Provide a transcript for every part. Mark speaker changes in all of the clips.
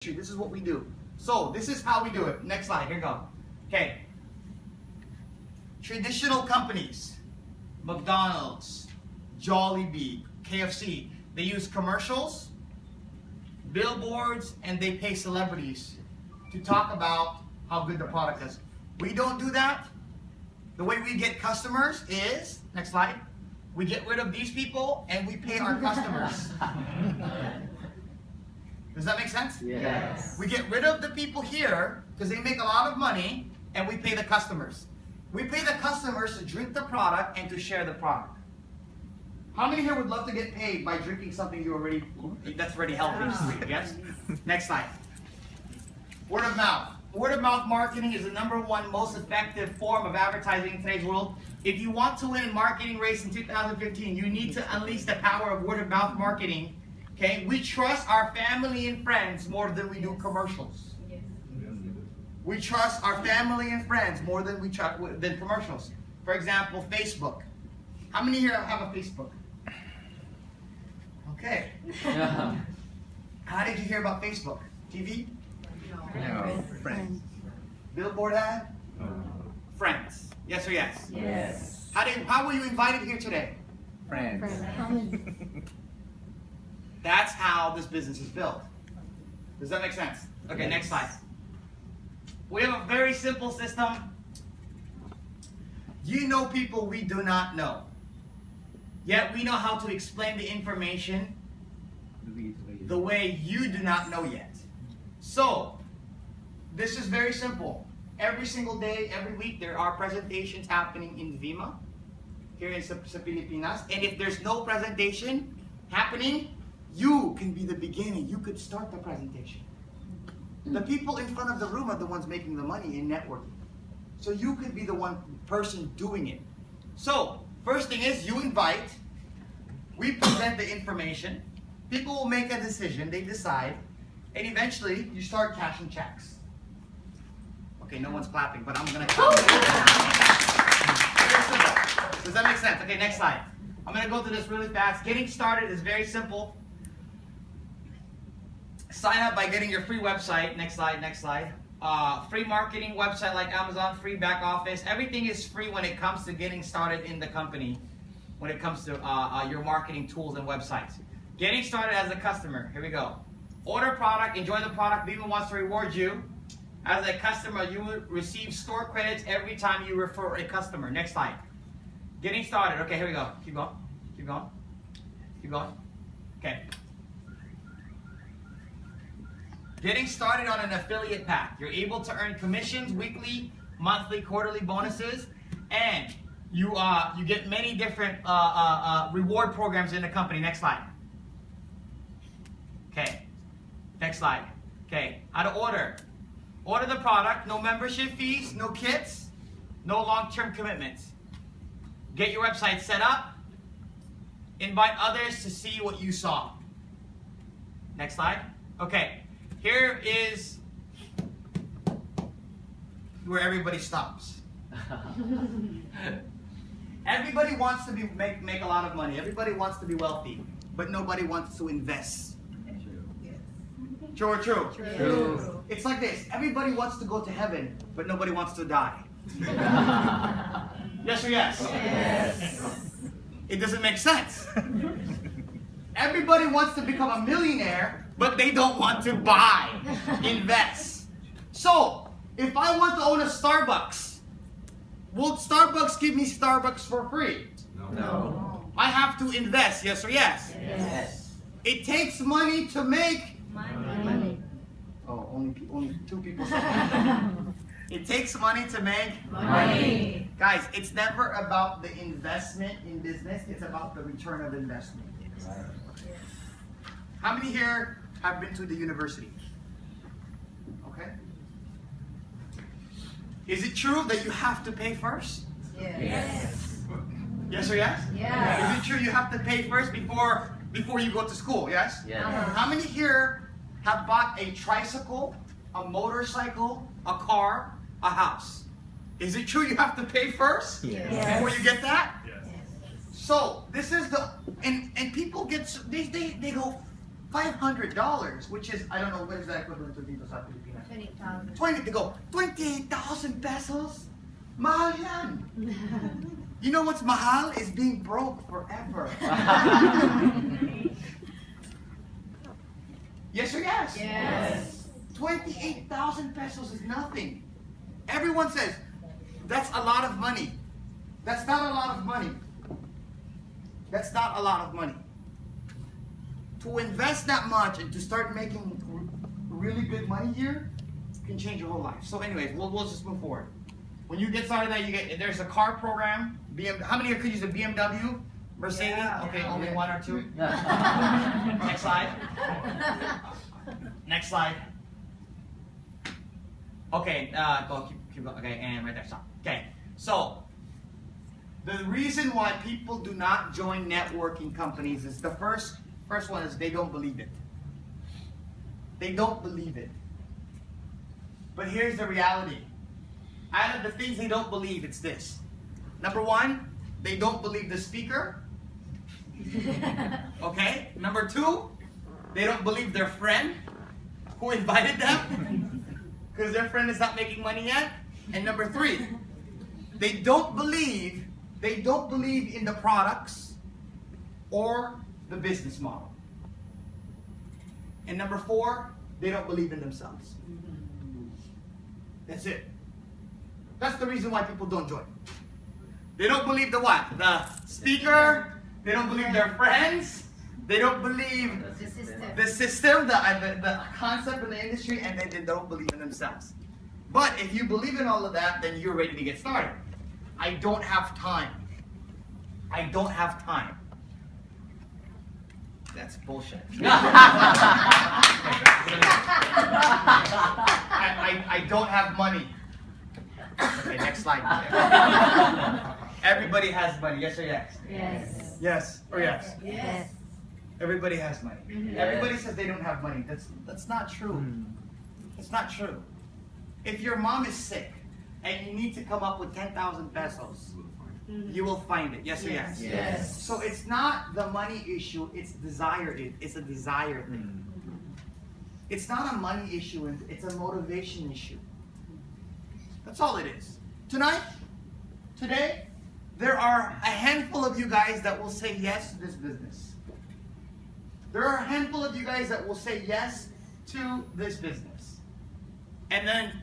Speaker 1: This is what we do. So this is how we do it. Next slide. Here we go. Okay. Traditional companies, McDonald's, Jollibee, KFC, they use commercials, billboards, and they pay celebrities to talk about how good the product is. We don't do that. The way we get customers is, next slide, we get rid of these people and we pay our customers. Does that make sense?
Speaker 2: Yes.
Speaker 1: We get rid of the people here because they make a lot of money and we pay the customers. We pay the customers to drink the product and to share the product. How many here would love to get paid by drinking something that's already healthy? Yes? Next slide. Word of mouth. Word of mouth marketing is the #1 most effective form of advertising in today's world. If you want to win a marketing race in 2015, you need to unleash the power of word of mouth marketing. Okay, we trust our family and friends more than we do commercials. We trust our family and friends more than than commercials. For example, Facebook. How many here have a Facebook? Okay. How did you hear about Facebook? TV?
Speaker 2: No. Friends.
Speaker 1: Billboard ad? Friends. Yes or yes?
Speaker 2: Yes.
Speaker 1: How were you invited here today?
Speaker 2: Friends.
Speaker 1: That's how this business is built. Does that make sense? Okay,
Speaker 2: Yes.
Speaker 1: next slide. We have a very simple system. You know people we do not know. Yet we know how to explain the information the way you do not know yet. So, this is very simple. Every single day, every week, there are presentations happening in Vemma, here in sa Pilipinas. And if there's no presentation happening, you can be the beginning. You could start the presentation. The people in front of the room are the ones making the money in networking. So you could be the one person doing it. So, first thing is you invite, we present the information, people will make a decision, they decide, and eventually you start cashing checks. Okay, no one's clapping, but I'm going to clap. Does that make sense? Okay, next slide. I'm going to go through this really fast. Getting started is very simple. Sign up by getting your free website. Next slide, next slide. Free marketing website like Amazon, free back office. Everything is free when it comes to getting started in the company, when it comes to your marketing tools and websites. Getting started as a customer. Here we go. Order product, enjoy the product. Vemma wants to reward you. As a customer, you will receive store credits every time you refer a customer. Next slide. Getting started. Okay, here we go. Keep going. Keep going. Keep going. Okay. Getting started on an affiliate path. You're able to earn commissions, weekly, monthly, quarterly bonuses, and you get many different reward programs in the company. Next slide. Okay. Next slide. Okay. How to order. Order the product. No membership fees, no kits, no long-term commitments. Get your website set up. Invite others to see what you saw. Next slide. Okay. Here is where everybody stops. Everybody wants to make a lot of money. Everybody wants to be wealthy, but nobody wants to invest. True or true?
Speaker 2: True.
Speaker 1: It's like this. Everybody wants to go to heaven, but nobody wants to die. Yes or yes?
Speaker 2: Yes.
Speaker 1: It doesn't make sense. Everybody wants to become a millionaire, but they don't want to buy, invest. So, if I want to own a Starbucks, will Starbucks give me Starbucks for free?
Speaker 2: No.
Speaker 1: I have to invest, yes or yes?
Speaker 2: Yes.
Speaker 1: It takes money to make
Speaker 3: Money.
Speaker 1: Oh, only 2 people said that. It takes money to make
Speaker 3: Money.
Speaker 1: Guys, it's never about the investment in business, it's about the return of investment. How many here have been to the university? Okay. Is it true that you have to pay first?
Speaker 3: Yes.
Speaker 1: Yes or yes?
Speaker 3: Yes.
Speaker 1: Is it true you have to pay first before you go to school? Yes?
Speaker 2: Yes.
Speaker 1: How many here have bought a tricycle, a motorcycle, a car, a house? Is it true you have to pay first before you get that?
Speaker 3: Yes.
Speaker 1: So this is and people get they go $500, which is, I don't know, what is that equivalent to dito sa Pilipinas?
Speaker 3: 20,000.
Speaker 1: 20 to go. 28,000 pesos? Mahal yan. You know what's mahal? Is being broke forever. Yes or yes?
Speaker 3: Yes.
Speaker 1: 28,000 pesos is nothing. Everyone says, that's a lot of money. That's not a lot of money. That's not a lot of money. To invest that much and to start making really good money here can change your whole life. So anyways, we'll just move forward. When you get started that, there's a car program. How many here could use a BMW? Mercedes?
Speaker 3: Yeah.
Speaker 1: Okay, only one or two.
Speaker 2: Yeah.
Speaker 1: Next slide. Next slide. Okay, keep going. Okay, and right there, stop. Okay, so the reason why people do not join networking companies is the first one is they don't believe it. They don't believe it. But here's the reality. Out of the things they don't believe, it's this. Number one, they don't believe the speaker. Okay? Number two, they don't believe their friend who invited them because their friend is not making money yet. And number three, they don't believe in the products or the business model. And number four, they don't believe in themselves. That's it. That's the reason why people don't join. They don't believe the what? The speaker. They don't believe their friends. They don't believe the system, the concept in the industry, and they don't believe in themselves. But if you believe in all of that, then you're ready to get started. I don't have time. I don't have time. That's bullshit. I don't have money. Okay, next slide. Everybody has money, yes or yes?
Speaker 3: Yes.
Speaker 1: Yes or yes?
Speaker 3: Yes.
Speaker 1: Everybody has money.
Speaker 3: Mhm.
Speaker 1: Everybody says they don't have money. That's not true. It's not true. If your mom is sick and you need to come up with 10,000 pesos, you will find it. Yes or yes?
Speaker 3: Yes.
Speaker 1: So it's not the money issue, it's desire. It's a desire thing. It's not a money issue, it's a motivation issue. That's all it is. Today, there are a handful of you guys that will say yes to this business. There are a handful of you guys that will say yes to this business. And then,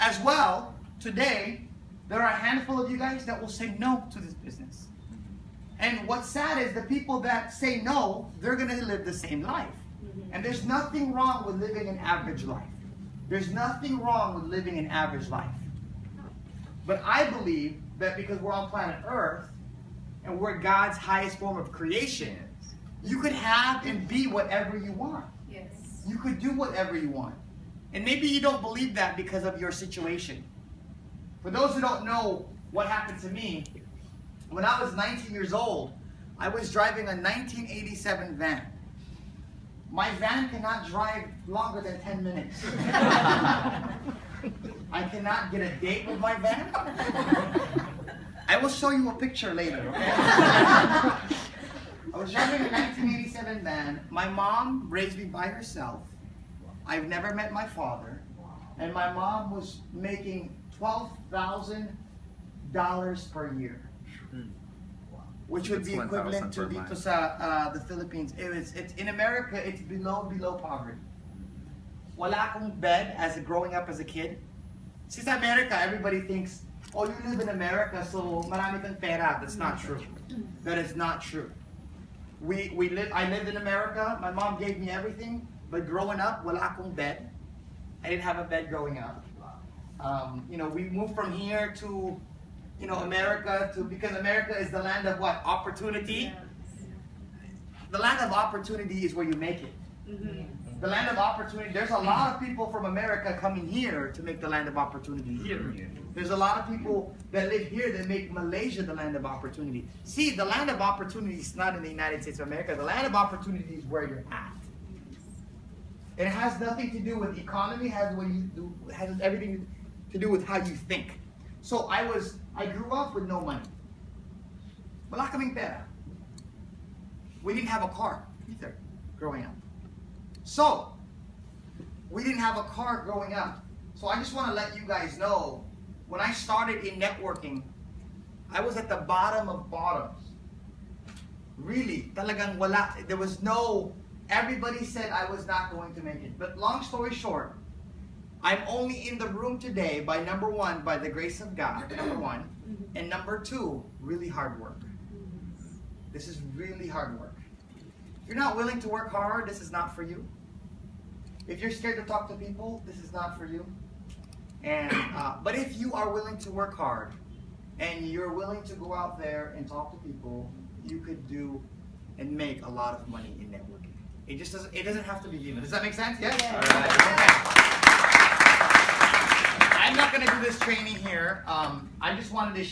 Speaker 1: as well, today, there are a handful of you guys that will say no to this business. And what's sad is the people that say no, they're going to live the same life. And there's nothing wrong with living an average life. There's nothing wrong with living an average life. But I believe that because we're on planet Earth, and we're God's highest form of creation, you could have and be whatever you want.
Speaker 3: Yes.
Speaker 1: You could do whatever you want. And maybe you don't believe that because of your situation. For those who don't know what happened to me, when I was 19 years old, I was driving a 1987 van. My van cannot drive longer than 10 minutes. I cannot get a date with my van. I will show you a picture later, okay? I was driving a 1987 van. My mom raised me by herself. I've never met my father. And my mom was making $12,000 per year, which would be equivalent to dito sa the Philippines. It's in America, it's below poverty. Wala akong bed growing up as a kid. See, sa America, everybody thinks, oh, you live in America, so marami kang pera. That's not true. That is not true. I lived in America. My mom gave me everything, but growing up, wala akong bed. I didn't have a bed growing up. We moved from here to, America because America is the land of what? Opportunity. The land of opportunity is where you make it. The land of opportunity. There's a lot of people from America coming here to make the land of opportunity here. There's a lot of people that live here that make Malaysia the land of opportunity. See, the land of opportunity is not in the United States of America. The land of opportunity is where you're at. It has nothing to do with economy. It has everything to do with how you think. So I grew up with no money. Wala kaming pera. We didn't have a car either growing up. So, we didn't have a car growing up. So I just want to let you guys know, when I started in networking, I was at the bottom of bottoms. Really, talagang wala. There was no, everybody said I was not going to make it. But long story short, I'm only in the room today by number one, by the grace of God, number one. And number two, really hard work. This is really hard work. If you're not willing to work hard, this is not for you. If you're scared to talk to people, this is not for you. And but if you are willing to work hard, and you're willing to go out there and talk to people, you could do and make a lot of money in networking. It just doesn't. It doesn't have to be Vemma. Does that make sense? Yes.
Speaker 2: Yes.
Speaker 1: All right. Okay. I'm not going to do this training here. I just wanted to share.